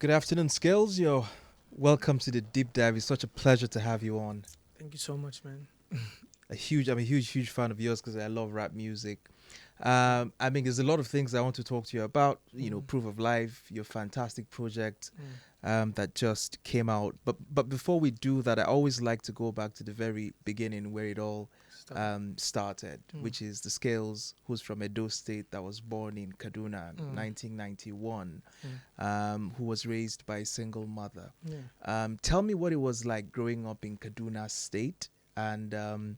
Good afternoon, Skales. Yo, welcome to the deep dive. It's such a pleasure to have you on. Thank you so much, man. I'm a huge fan of yours because I love rap music. I mean, there's a lot of things I want to talk to you about. Proof of Life, your fantastic project Mm. that just came out. But before we do that, I always like to go back to the very beginning where it all Start. started, Mm. which is the Scales, who's from Edo State, that was born in Kaduna, Mm. 1991, Mm. who was raised by a single mother. Yeah. Tell me what it was like growing up in Kaduna State and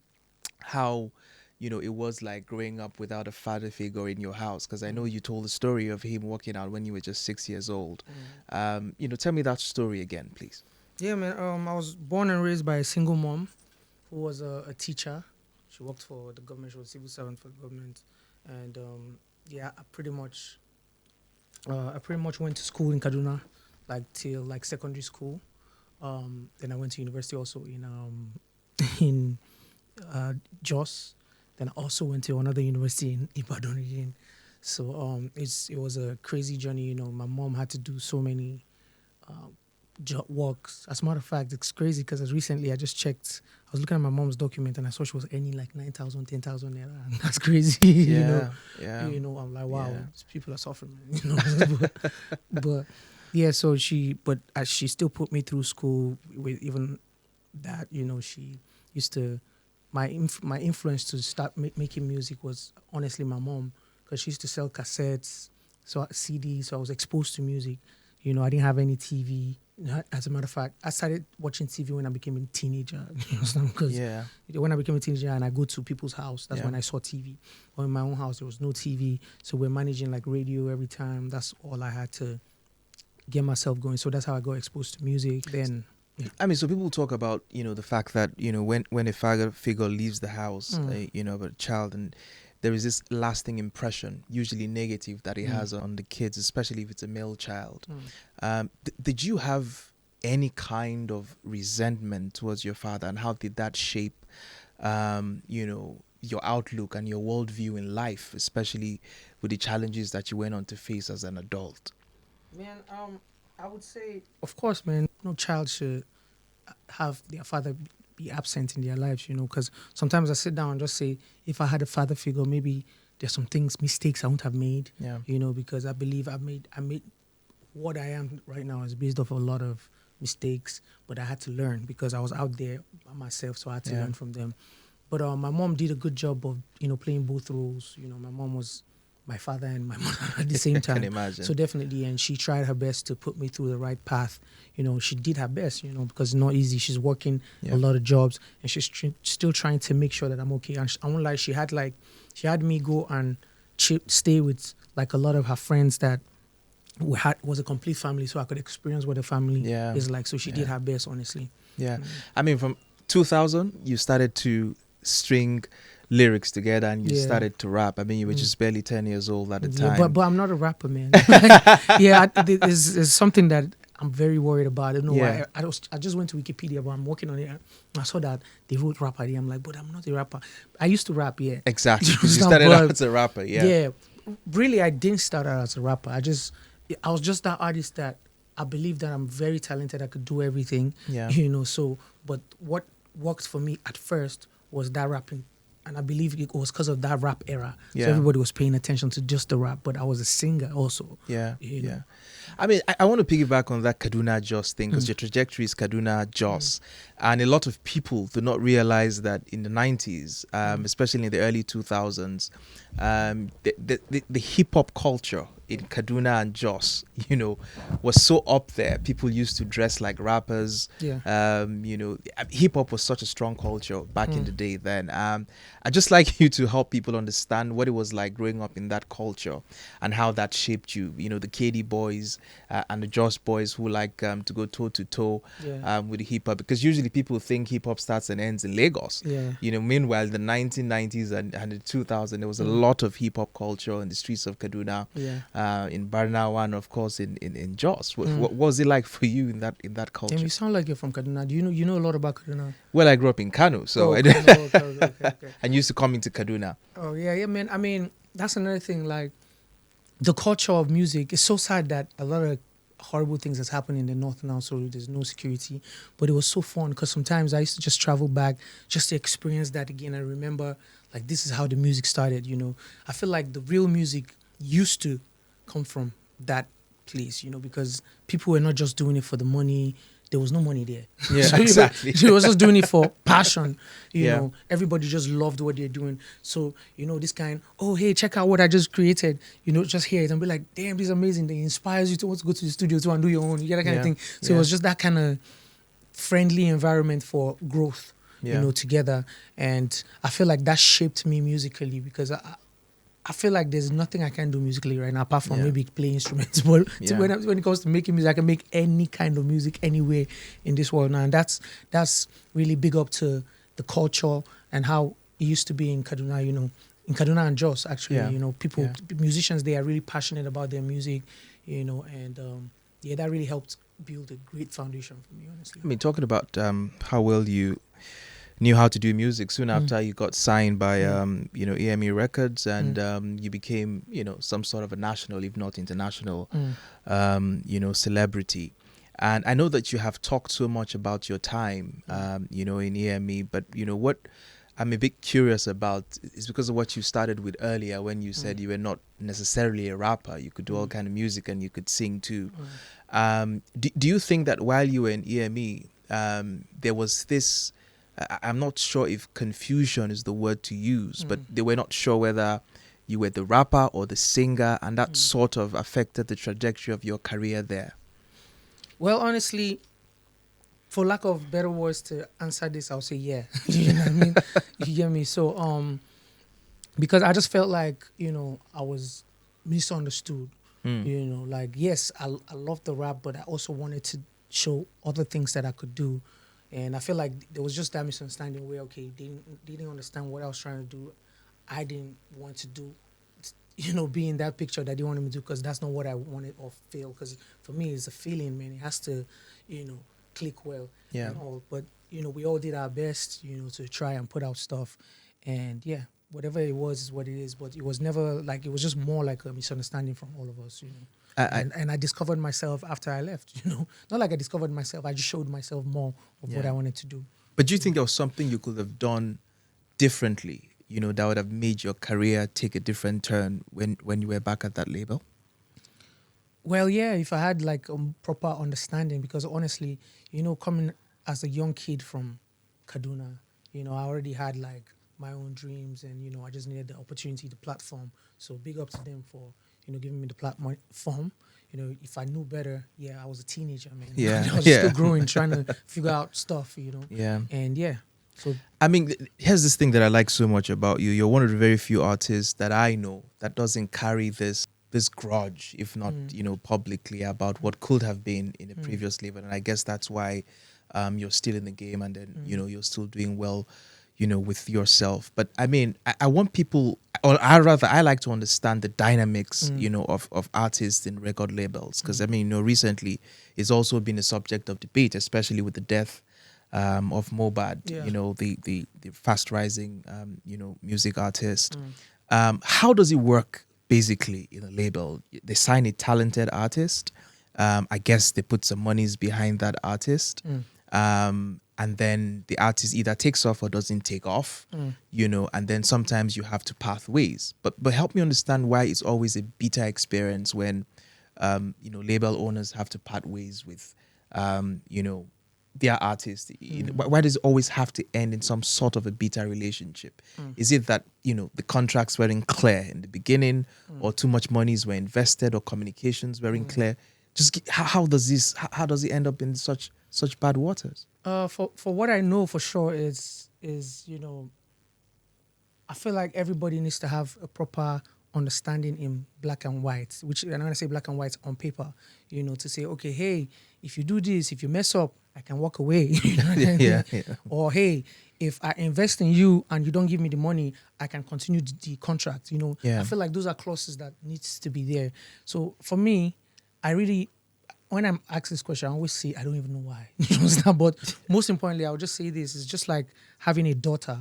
how it was like growing up without a father figure in your house, because I know Mm. you told the story of him walking out when you were just 6 years old. Mm. Tell me that story again, please. Yeah, man. I was born and raised by a single mom who was a teacher. She worked for the government. She was a civil servant for the government, and yeah, I pretty much went to school in Kaduna, like till like secondary school. Then I went to university also in in Jos. Then I also went to another university in Ibadan again. So it was a crazy journey. My mom had to do so many uh, job works. As a matter of fact, it's crazy because as recently I just checked. I was looking at my mom's document and I saw she was earning like 9,000, 10,000 naira. And that's crazy. Yeah. I'm like, wow, Yeah. these people are suffering, man. But yeah, but as she still put me through school with even that, she used to my influence to start making music was honestly my mom, because she used to sell cassettes, so CDs. So I was exposed to music. I didn't have any TV. As a matter of fact, I started watching TV when I became a teenager. You understand? Because Yeah. when I became a teenager and I go to people's house, that's Yeah. when I saw TV. Or in my own house, there was no TV, so we're managing like radio every time. That's all I had to get myself going. So that's how I got exposed to music. Then I mean, so people talk about the fact that when a father figure leaves the house, of a child, and there is this lasting impression, usually negative, that it has on the kids, especially if it's a male child. Did you have any kind of resentment towards your father, and how did that shape, your outlook and your worldview in life, especially with the challenges that you went on to face as an adult? Man, I would say, of course, man, no child should have their father be absent in their lives, because sometimes I sit down and just say, if I had a father figure, maybe there's some mistakes I wouldn't have made, Yeah. because I believe I made what I am right now is based off a lot of mistakes, but I had to learn because I was out there by myself, so I had to Yeah. learn from them. But my mom did a good job of, playing both roles. My mom was my father and my mother at the same I can time. imagine. So definitely, and she tried her best to put me through the right path. She did her best, because it's not easy. She's working Yeah. a lot of jobs, and she's still trying to make sure that I'm okay. And I won't lie, she had me go and stay with like a lot of her friends that was a complete family, so I could experience what a family Yeah. is like. So she did Yeah. her best, honestly. Yeah. I mean, from 2000, you started to string lyrics together and you Yeah. started to rap. I mean, you were Mm. just barely 10 years old at the Yeah, time. but I'm not a rapper, man. Yeah, there's something that I'm very worried about. I don't know Yeah. why. I just went to Wikipedia, but I'm working on it. I saw that they wrote rapper there. I'm like, but I'm not a rapper. I used to rap, yeah. Exactly. You 'Cause you understand? started out But as a rapper. Yeah. yeah, really, I didn't start out as a rapper. I was just that artist that I believe that I'm very talented. I could do everything, Yeah. So, but what worked for me at first was that rapping. And I believe it was because of that rap era. Yeah. So everybody was paying attention to just the rap, but I was a singer also. Yeah. You know. Yeah. I mean, I want to piggyback on that Kaduna Jos thing, because Mm. your trajectory is Kaduna Jos. And a lot of people do not realize that in the 90s, especially in the early 2000s, the hip hop culture in Kaduna and Jos, was so up there. People used to dress like rappers. Yeah. Hip hop was such a strong culture back in the day then. I'd just like you to help people understand what it was like growing up in that culture and how that shaped you. The KD boys and the Jos boys who like to go toe to toe Yeah. with the hip hop, because usually people think hip hop starts and ends in Lagos. Yeah. Meanwhile, the 1990s and the 2000s, there was a lot of hip hop culture in the streets of Kaduna, Yeah. in Barnawa, and of course in Jos. What was it like for you in that culture? Damn, you sound like you're from Kaduna. Do you know a lot about Kaduna? Well, I grew up in Kano, so Kano, okay. and used to come into Kaduna. Oh yeah, man. I mean, that's another thing. Like the culture of music. It's so sad that a lot of horrible things that's happened in the north now, so there's no security. But it was so fun because sometimes I used to just travel back just to experience that again. I remember like this is how the music started. I feel like the real music used to come from that place. Because people were not just doing it for the money. There was no money there. Yeah, So exactly. they was just doing it for passion. Yeah. Everybody just loved what they're doing. So, this kind, oh, hey, check out what I just created. Just hear it and be like, damn, this is amazing. It inspires you to want to go to the studio too and do your own. You get that kind of Yeah. thing. So it was just that kind of friendly environment for growth, Yeah. together. And I feel like that shaped me musically because I feel like there's nothing I can do musically right now apart from Yeah. maybe play instruments. But Yeah. when it comes to making music, I can make any kind of music anywhere in this world now. And that's really big up to the culture and how it used to be in Kaduna, in Kaduna and Jos, actually. Yeah. People, Yeah. musicians, they are really passionate about their music, and that really helped build a great foundation for me, honestly. I mean, talking about how well you knew how to do music, soon after you got signed by EME Records, and you became some sort of a national, if not international, celebrity. And I know that you have talked so much about your time in EME, but what I'm a bit curious about is because of what you started with earlier when you said you were not necessarily a rapper, you could do all kind of music and you could sing too. Do you think that while you were in EME, there was this, I'm not sure if confusion is the word to use, but they were not sure whether you were the rapper or the singer, and that sort of affected the trajectory of your career there? Well, honestly, for lack of better words to answer this, I'll say yeah. You know what I mean? You get me? So, because I just felt like, I was misunderstood. Like, yes, I love the rap, but I also wanted to show other things that I could do. And I feel like there was just that misunderstanding where, okay, they didn't understand what I was trying to do. I didn't want to do, be in that picture that they wanted me to do because that's not what I wanted or feel. Because for me, it's a feeling, man. It has to, click well and all. But, we all did our best, to try and put out stuff. And yeah, whatever it was is what it is. But it was never like, it was just more like a misunderstanding from all of us, And I discovered myself after I left, Not like I discovered myself, I just showed myself more of what I wanted to do. But do you think there was something you could have done differently, that would have made your career take a different turn when you were back at that label? Well, yeah, if I had like a proper understanding, because honestly, coming as a young kid from Kaduna, I already had like my own dreams and, I just needed the opportunity, the platform. So big up to them for, giving me the platform. If I knew better, I was a teenager, man. Yeah. I was still growing, trying to figure out stuff, Yeah. And yeah. So I mean, here's this thing that I like so much about you. You're one of the very few artists that I know that doesn't carry this grudge, if not, publicly, about what could have been in a previous label. And I guess that's why you're still in the game, and then, you're still doing well, with yourself. But I mean, I want people, or I like to understand the dynamics, of artists in record labels. Because I mean, recently it's also been a subject of debate, especially with the death of Mobad, the fast rising, music artist. How does it work basically in a label? They sign a talented artist. I guess they put some monies behind that artist. And then the artist either takes off or doesn't take off, and then sometimes you have to path ways. But help me understand why it's always a bitter experience when, label owners have to part ways with, their artists. Why does it always have to end in some sort of a bitter relationship? Is it that, the contracts weren't clear in the beginning, or too much monies were invested, or communications weren't clear? Just how does it end up in such bad waters? For what I know for sure is I feel like everybody needs to have a proper understanding in black and white, which, and when I say black and white, on paper, to say, okay, hey, if you do this, if you mess up, I can walk away. You know what I mean? Yeah. Or, hey, if I invest in you and you don't give me the money, I can continue the contract. Yeah. I feel like those are clauses that needs to be there. So for me, when I'm asked this question, I always say, I don't even know why. You understand? But most importantly, I'll just say this, it's just like having a daughter,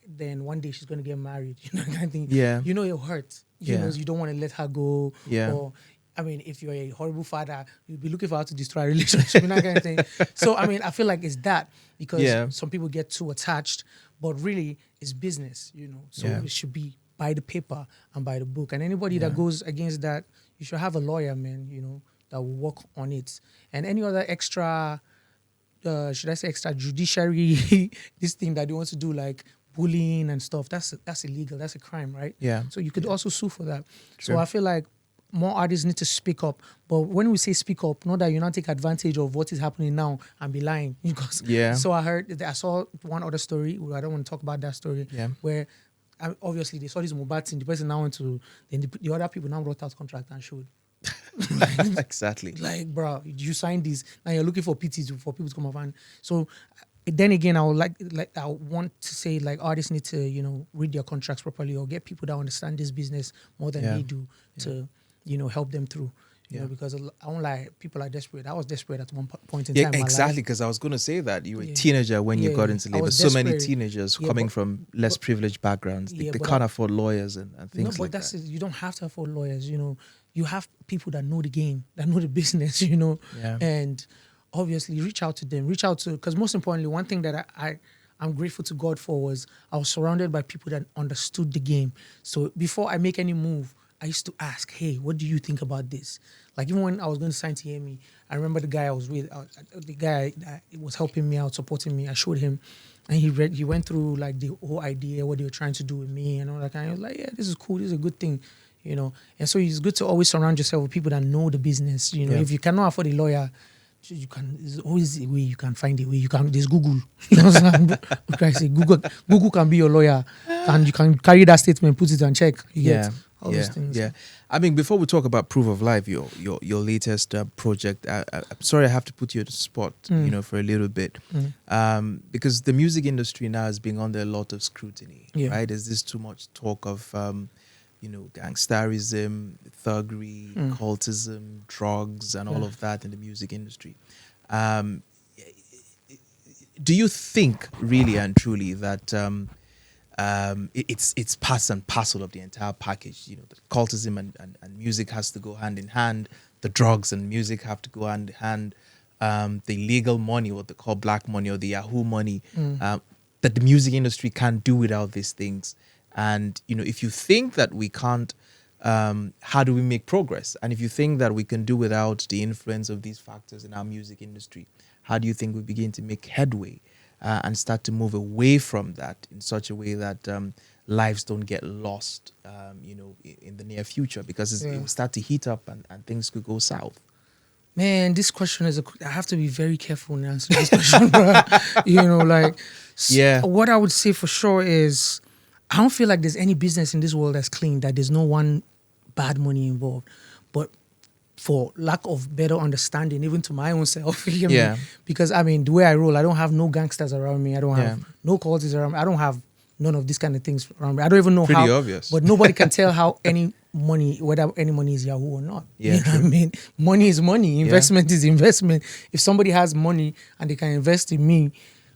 then one day she's going to get married, kind of thing. Yeah. It hurts. You know, you don't want to let her go. Yeah. Or I mean, if you're a horrible father, you'll be looking for how to destroy a relationship and that kind of thing. So, I mean, I feel like it's that because Yeah. some people get too attached, but really it's business, you know. So Yeah. it should be by the paper and by the book. And anybody Yeah. that goes against that, you should have a lawyer, man, you know, that will work on it. And any other extra, should I say extra judiciary, this thing that they want to do, like bullying and stuff, that's illegal. That's a crime, right? Yeah. So you could also sue for that. So True. I feel like more artists need to speak up. But when we say speak up, not that you not take advantage of what is happening now and be lying. Because Yeah. so I saw one other story. I don't want to talk about that story. Yeah. Where obviously they saw this mobile thing. The person now went to then the other people now wrote out contract and showed. Exactly. Like, bro, you signed this. Now you're looking for PT for people to come up and so. Then again, I would like I want to say like artists need to read their contracts properly or get people that understand this business more than they do to help them through. You know, because I won't lie, people are desperate. I was desperate at one point in time. Yeah, exactly. Because I was going to say that you were a teenager when you got into labor. So many teenagers coming from less privileged backgrounds, they can't afford lawyers and things like that. You don't have to afford lawyers. You have people that know the game, that know the business. And obviously reach out to them. Because most importantly, one thing that I'm grateful to God for was I was surrounded by people that understood the game. So before I make any move, I used to ask, hey, what do you think about this? Like even when I was going to sign TME, I remember the guy I was with, the guy that was helping me out, supporting me. I showed him, and he went through like the whole idea, what they were trying to do with me and all that kind of. I was like, yeah, this is cool, this is a good thing, And so it's good to always surround yourself with people that know the business. If you cannot afford a lawyer, there's always a way you can find a way. There's Google. Google can be your lawyer, and you can carry that statement, put it and check. Those things. Yeah. I mean, before we talk about Proof of Life, your latest project, I'm sorry I have to put you on the spot, for a little bit, because the music industry now is being under a lot of scrutiny, right? There's this too much talk of, gangsterism, thuggery, cultism, drugs, and all of that in the music industry. Do you think really and truly that it's part and parcel of the entire package? The cultism and music has to go hand in hand. The drugs and music have to go hand in hand. The illegal money, what they call black money or the Yahoo money, that the music industry can't do without these things. And, if you think that we can't, how do we make progress? And if you think that we can do without the influence of these factors in our music industry, how do you think we begin to make headway and start to move away from that in such a way that lives don't get lost, in the near future? Because it will start to heat up and things could go south. Man, this question I have to be very careful in answering this question, bro. What I would say for sure is, I don't feel like there's any business in this world that's clean, that there's no one bad money involved. But for lack of better understanding, even to my own self, because the way I roll, I don't have no gangsters around me. I don't have no cultists around me. I don't have none of these kind of things around me. I don't even know Pretty obvious. But nobody can tell how whether any money is Yahoo or not. Yeah, what I mean? Money is money. Investment is investment. If somebody has money and they can invest in me,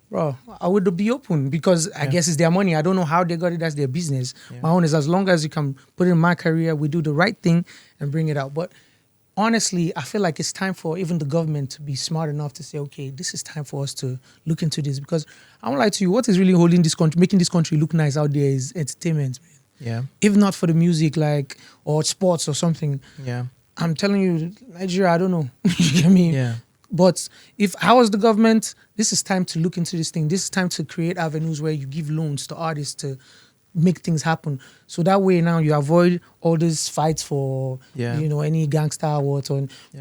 bro, I would be open because I guess it's their money. I don't know how they got it. That's their business. My own is as long as you can put it in my career, we do the right thing and bring it out. But honestly, I feel like it's time for even the government to be smart enough to say, okay, this is time for us to look into this. Because I won't lie to you, what is really holding this country, making this country look nice out there is entertainment, man. Yeah. If not for the music, or sports or something. Yeah. I'm telling you, Nigeria, I don't know. You get me? Yeah. But if I was the government, this is time to look into this thing. This is time to create avenues where you give loans to artists to make things happen. So that way now you avoid all these fights for, any gangster awards.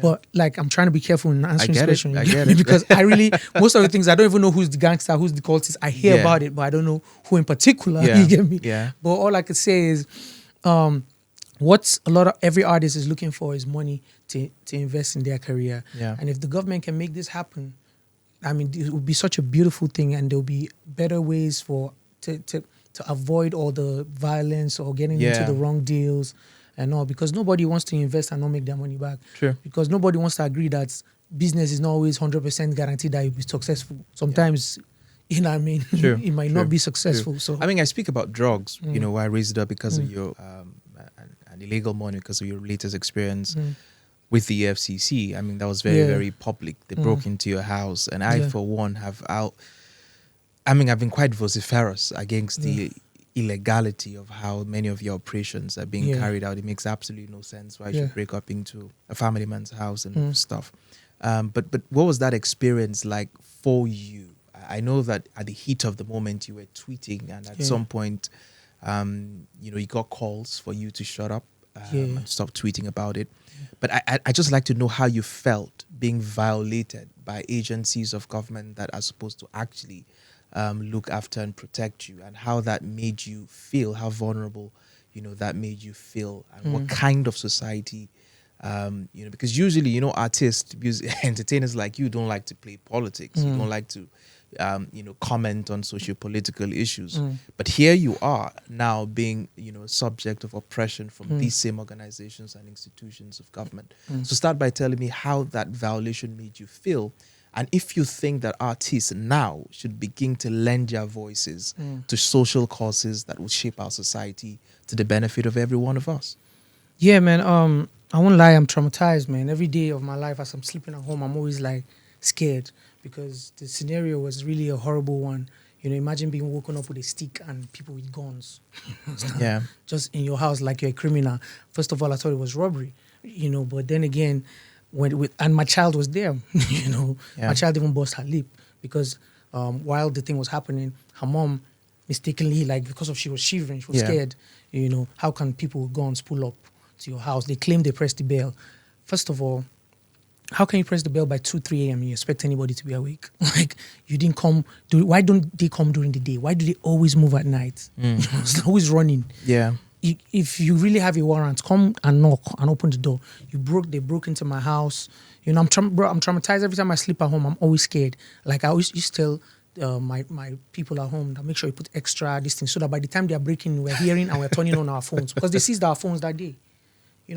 But I'm trying to be careful in answering this question. I get it. Because I really, most of the things, I don't even know who's the gangster, who's the cultist. I hear about it, but I don't know who in particular. Yeah. You get me? Yeah. But all I could say is, what every artist is looking for is money to invest in their career. Yeah. And if the government can make this happen, it would be such a beautiful thing, and there'll be better ways to avoid all the violence or getting into the wrong deals and all, because nobody wants to invest and not make their money back. Sure. Because nobody wants to agree that business is not always 100% guaranteed that you'll be successful. Sometimes, True. it might not be successful. True. So I speak about drugs, why I raised it up because of your an illegal money, because of your latest experience. with the FCC. I mean, that was very, Yeah. very public. They broke into your house, and I, Yeah. for one, I've been quite vociferous against the illegality of how many of your operations are being Yeah. carried out. It makes absolutely no sense why you Yeah. should break up into a family man's house and stuff. But what was that experience like for you? I know that at the heat of the moment you were tweeting, and at some point, you got calls for you to shut up and stop tweeting about it. But I just like to know how you felt being violated by agencies of government that are supposed to actually look after and protect you, and how that made you feel, how vulnerable, that made you feel, and what kind of society, because usually, artists, entertainers like you don't like to play politics. You don't like to, comment on socio-political issues. But here you are now being, subject of oppression from these same organizations and institutions of government. So start by telling me how that violation made you feel, and if you think that artists now should begin to lend their voices to social causes that will shape our society to the benefit of every one of us. Yeah, man. I won't lie, I'm traumatized, man. Every day of my life, as I'm sleeping at home, I'm always like scared because the scenario was really a horrible one. Imagine being woken up with a stick and people with guns. Yeah. Just in your house like you're a criminal. First of all, I thought it was robbery, but then again, and my child was there, My child even burst her lip because while the thing was happening, her mom mistakenly, because she was shivering, she was scared, how can people with guns pull up to your house? They claim they pressed the bell. First of all, how can you press the bell by 2, 3 a.m. and you expect anybody to be awake? You didn't come. Why don't they come during the day? Why do they always move at night? It's always running. Yeah. If you really have a warrant, come and knock and open the door. They broke into my house. I'm traumatized every time I sleep at home. I'm always scared. Like I always used to tell my people at home that make sure you put extra this thing so that by the time they are breaking, we're hearing and we're turning on our phones because they seized our phones that day.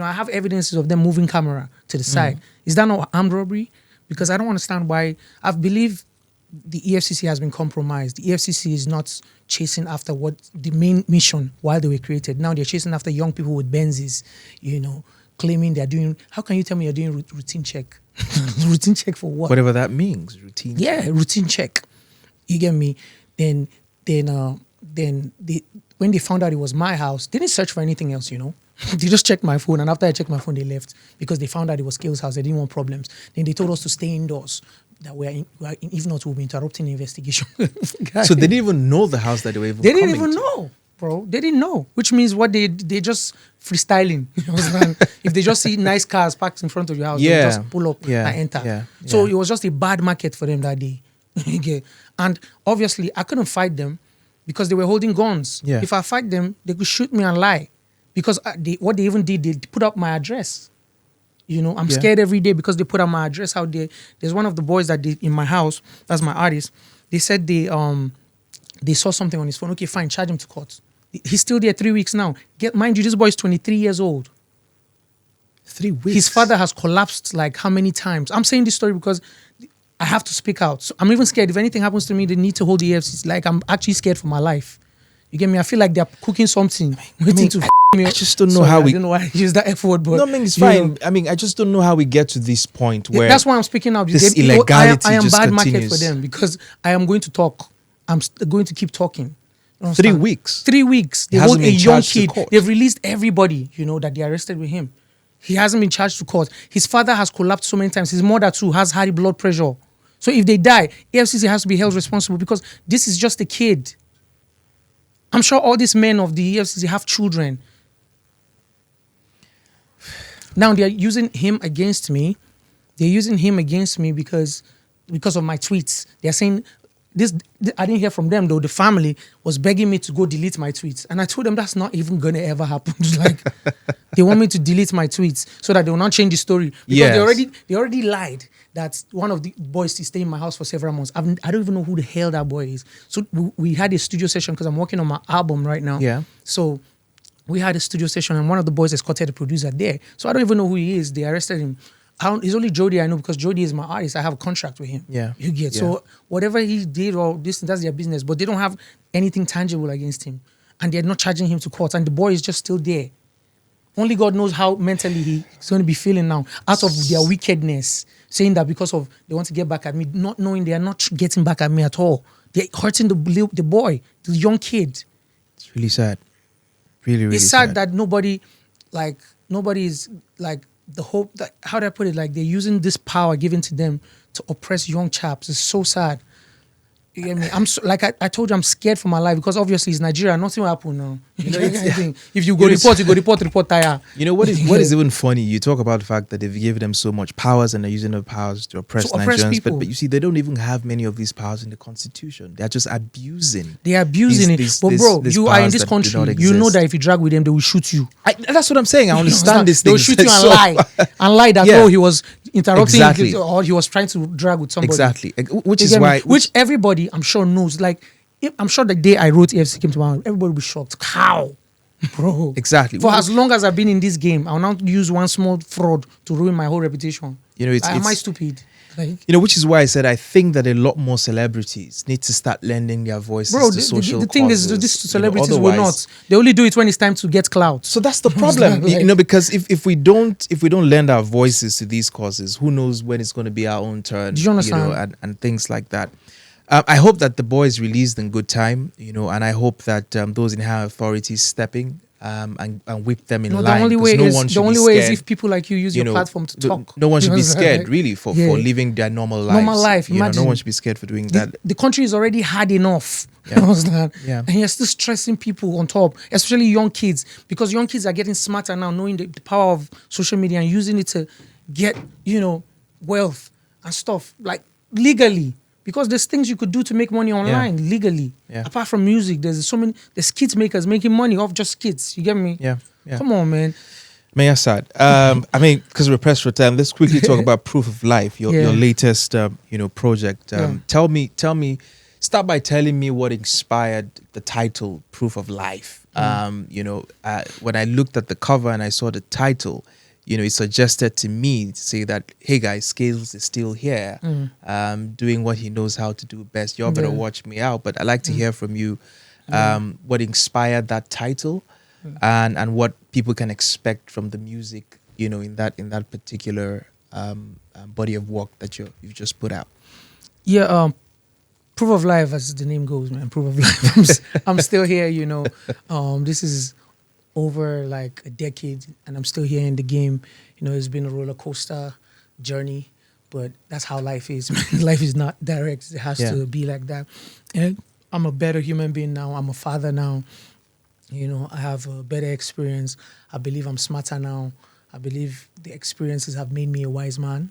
I have evidences of them moving camera to the side. Is that not armed robbery? Because I don't understand why. I believe the EFCC has been compromised. The EFCC is not chasing after what the main mission while they were created. Now they're chasing after young people with Benzes, claiming they're doing. How can you tell me you're doing routine check? Routine check for what? Whatever that means, routine. Yeah, routine check. You get me? Then when they found out it was my house, they didn't search for anything else, They just checked my phone, and after I checked my phone, they left because they found out it was Skales' house. They didn't want problems. Then they told us to stay indoors. That if not, we'll be interrupting the investigation. So they didn't even know the house that they were even They didn't coming even to. know, bro. They didn't know, which means what they just freestyling. If they just see nice cars parked in front of your house, they just pull up and enter. So it was just a bad market for them that day. Okay. And obviously, I couldn't fight them because they were holding guns. Yeah. If I fight them, they could shoot me and lie. Because what they even did, they put up my address. I'm scared every day because they put up my address out there. There's one of the boys that in my house, that's my artist. They said they saw something on his phone. Okay, fine, charge him to court. He's still there 3 weeks now. Mind you, this boy is 23 years old. 3 weeks. His father has collapsed like how many times? I'm saying this story because I have to speak out. So I'm even scared. If anything happens to me, they need to hold the EFCC. Like I'm actually scared for my life. You get me? I feel like they're cooking something, waiting to me. I just don't know how we. I don't know why I use that F word, but No, I mean it's fine. I mean, I just don't know how we get to this point where that's why I'm speaking out. this illegality I am just bad continues. market for them because I am going to talk. I'm going to keep talking. 3 weeks. 3 weeks. They hasn't hold a been young charged to kid. court. They've released everybody, that they arrested with him. He hasn't been charged to court. His father has collapsed so many times. His mother too has high blood pressure. So if they die, EFCC has to be held responsible because this is just a kid. I'm sure all these men of the EFCC have children. Now they're using him against me. They're using him against me because of my tweets. They're saying this. I didn't hear from them though. The family was begging me to go delete my tweets, and I told them that's not even gonna ever happen. Like they want me to delete my tweets so that they will not change the story because they already lied that one of the boys is staying in my house for several months. I don't even know who the hell that boy is. So we had a studio session because I'm working on my album right now. Yeah. So we had a studio session and one of the boys escorted the producer there. So I don't even know who he is. They arrested him. It's only Jody I know because Jody is my artist. I have a contract with him. Yeah. You get. Yeah. So whatever he did or that's their business. But they don't have anything tangible against him. And they're not charging him to court. And the boy is just still there. Only God knows how mentally he's going to be feeling now out of their wickedness, saying that because of they want to get back at me, not knowing they are not getting back at me at all. They're hurting the boy, the young kid. It's really sad. Really, really It's sad that nobody is like the hope that, how do I put it? Like they're using this power given to them to oppress young chaps. It's so sad. You get me? I'm so, like I told you, I'm scared for my life because obviously it's Nigeria. Nothing will happen now. You know, if you go report tire. You know what is even funny? You talk about the fact that they've given them so much powers and they're using the powers to oppress Nigerians, people. But you see, they don't even have many of these powers in the constitution. They're just abusing. They are abusing it. But bro, you are in this country. You know that if you drag with them, they will shoot you. That's what I'm saying. I understand this. They will shoot you and lie that he was interrupting or he was trying to drag with somebody. Exactly. Which everybody I'm sure knows. Like, I'm sure the day I wrote AFC came to my mind, everybody will be shocked. How? Bro. Exactly. For as long as I've been in this game, I'll not use one small fraud to ruin my whole reputation. You know, am I stupid? Like, which is why I said I think that a lot more celebrities need to start lending their voices to social causes. The thing is, these celebrities will not. They only do it when it's time to get clout. So that's the problem, because if we don't lend our voices to these causes, who knows when it's going to be our own turn? Do you understand? And things like that. I hope that the boy is released in good time, and I hope that those in higher authority stepping and whip them in line. The only way is if people like you use your platform to talk. No one should be scared, really, for living their normal lives. Normal life, imagine. No one should be scared for doing that. The country is already hard enough. Yeah. And you're still stressing people on top, especially young kids, because young kids are getting smarter now, knowing the power of social media and using it to get, wealth and stuff, like legally. Because there's things you could do to make money online legally. Yeah. Apart from music, there's skits makers making money off just skits. You get me? Yeah. Come on, man. May I sad? Because we're pressed for time, let's quickly talk about Proof of Life, your latest, project. Tell me, start by telling me what inspired the title Proof of Life. When I looked at the cover and I saw the title, it suggested to me to say that, hey guys, Skales is still here, doing what he knows how to do best. Y'all better watch me out. But I'd like to hear from you what inspired that title and what people can expect from the music, in that particular body of work that you've just put out. Yeah, Proof of Life, as the name goes, man. Proof of Life. I'm still here, this is over like a decade and I'm still here in the game. It's been a roller coaster journey, but that's how life is. Life is not direct. It has to be like that. And I'm a better human being now. I'm a father now. I have a better experience. I believe I'm smarter now. I believe the experiences have made me a wise man.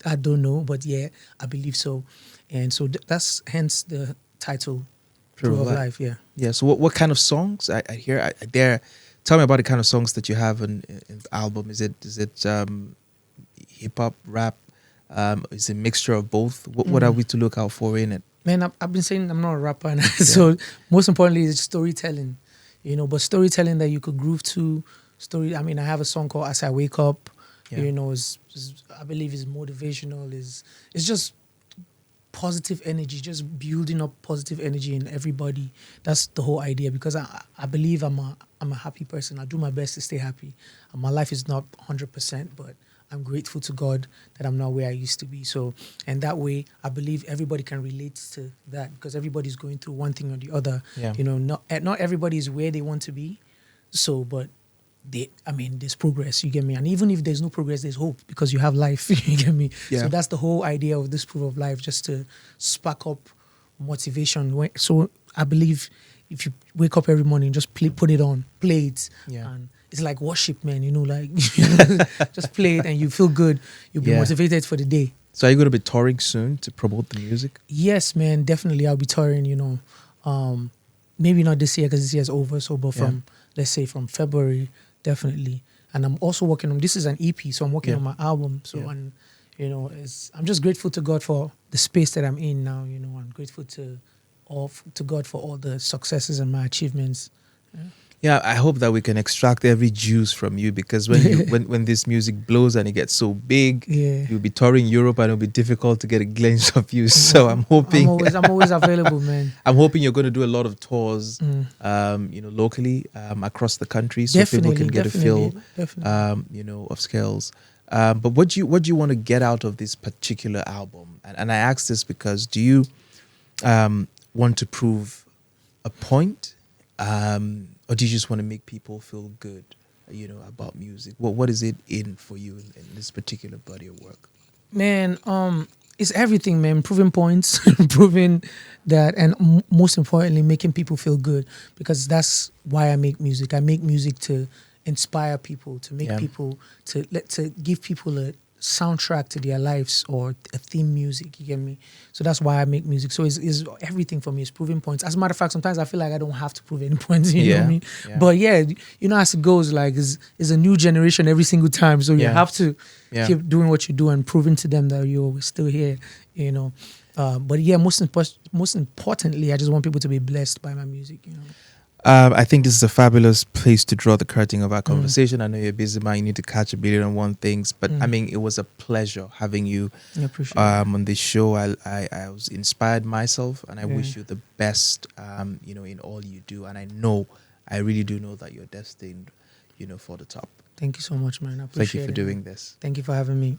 I don't know, but yeah, I believe so. And so that's hence the title, Proof of Life. Yeah. So what kind of songs I hear there? Tell me about the kind of songs that you have in the album. Is it hip hop, rap? Is it a mixture of both? What are we to look out for in it? Man, I've been saying I'm not a rapper, so most importantly, it's storytelling. But storytelling that you could groove to. I have a song called As I Wake Up. I believe is motivational. It's just positive energy, just building up positive energy in everybody. That's the whole idea, because I believe I'm a happy person. I do my best to stay happy. And my life is not 100%, but I'm grateful to God that I'm not where I used to be. So, and that way, I believe everybody can relate to that, because everybody's going through one thing or the other. Yeah. Not everybody is where they want to be. So, but there's progress, you get me? And even if there's no progress, there's hope, because you have life, you get me? Yeah. So that's the whole idea of this Proof of Life, just to spark up motivation. So I believe if you wake up every morning, just play it. Yeah. And it's like worship, man, just play it and you feel good. You'll be motivated for the day. So are you going to be touring soon to promote the music? Yes, man, definitely. I'll be touring, maybe not this year because this year's over. So, but let's say from February, definitely. And I'm also working on, this is an EP, so I'm working on my album. So, and I'm just grateful to God for the space that I'm in now. I'm grateful to God for all the successes and my achievements. Yeah. Yeah, I hope that we can extract every juice from you, because when you when this music blows and it gets so big, Yeah. you'll be touring Europe and it'll be difficult to get a glimpse of you. So I'm I'm, I'm hoping always I'm always available, man. I'm hoping you're going to do a lot of tours, Mm. locally, across the country, so people can Definitely, get a feel, definitely. of Scales. But what do you want to get out of this particular album? And I ask this because, do you want to prove a point, or do you just want to make people feel good, about music? What is it in for you in this particular body of work? Man, it's everything, man. Proving points, proving that, and most importantly, making people feel good, because that's why I make music. I make music to inspire people, to make Yeah. people, to give people a soundtrack to their lives, or a theme music. You get me? So that's why I make music. So it's everything for me. It's proving points. As a matter of fact, sometimes I feel like I don't have to prove any points. You know what I Yeah, mean? yeah. But yeah, as it goes, like is a new generation every single time. So you Yeah. have to Yeah. keep doing what you do and proving to them that you're still here, you know. But yeah, most importantly, I just want people to be blessed by my music. I think this is a fabulous place to draw the curtain of our conversation. I know you're a busy man; you need to catch a billion and one things. But I mean, it was a pleasure having you I appreciate it. on this show. I was inspired myself, and I Yeah. wish you the best. In all you do, and I really do know that you're destined, for the top. Thank you so much, man. I Thank you appreciate for it. doing Man. this. Thank you for having me.